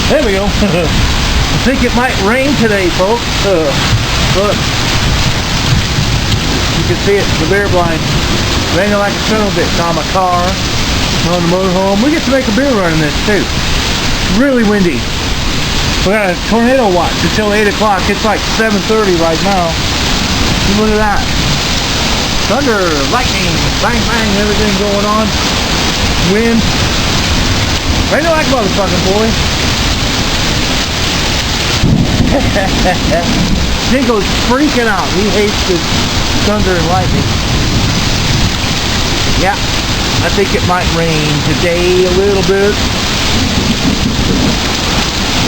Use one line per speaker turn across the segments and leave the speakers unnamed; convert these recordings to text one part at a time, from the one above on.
There we go. I think it might rain today, folks. Look. You can see it, the beer blind. Raining like a son of a bitch on my car, on the motorhome. We get to make a beer run in this too. Really windy. We got a tornado watch until 8 o'clock. It's like 7:30 right now. Look at that. Thunder, lightning, bang bang, everything going on. Wind. Raining like a motherfucking boy. Jingo's freaking out. He hates this thunder and lightning. Yeah, I think it might rain today a little bit.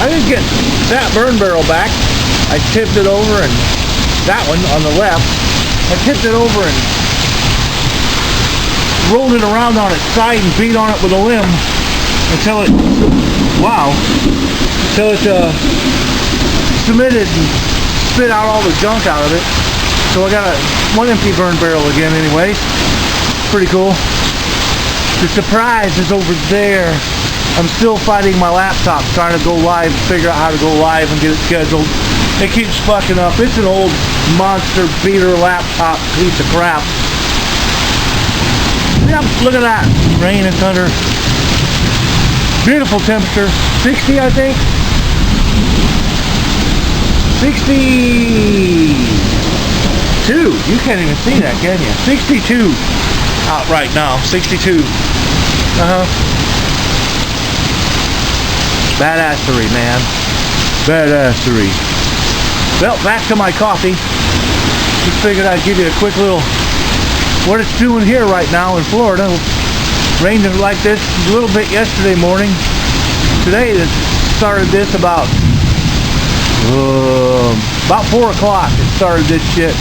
I didn't get that burn barrel back. I tipped it over, and that one on the left, I tipped it over and rolled it around on its side and beat on it with a limb until it, until it submitted and spit out all the junk out of it. So I got one empty burn barrel again anyway. Pretty cool. The surprise is over there. I'm still fighting my laptop, trying to go live, figure out how to go live and get it scheduled. It keeps fucking up. It's an old monster beater laptop piece of crap. Yep, look at that. Rain and thunder. Beautiful temperature. 60, I think. 62. You can't even see that, can you? 62 out right now. 62. Badassery, man. Badassery. Well, back to my coffee. Just figured I'd give you a quick little what it's doing here right now in Florida. Rained like this a little bit yesterday morning. Today it started this about 4 o'clock. It started this shit.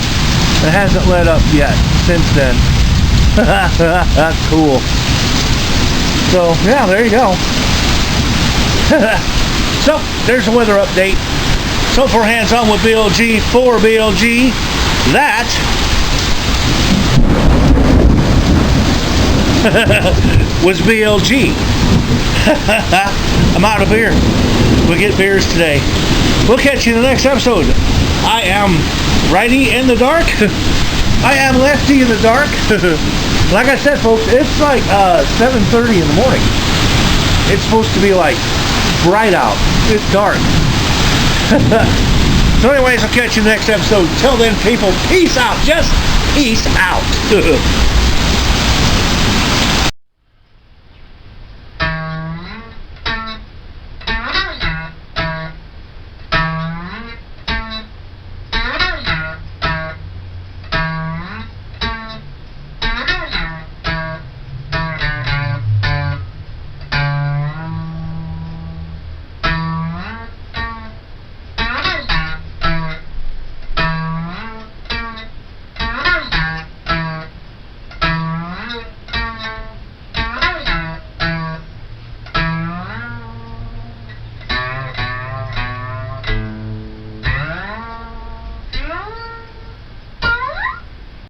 It hasn't let up yet since then. That's cool. So yeah, there you go. So there's a weather update. So for Hands On with BLG, for BLG, that was BLG. I'm out of beer. We'll get beers today. We'll catch you in the next episode. I am righty in the dark. I am lefty in the dark. Like I said, folks, it's like 7:30 in the morning. It's supposed to be like bright out. It's dark. So anyways, I'll catch you in the next episode. Till then, people, peace out. Just peace out.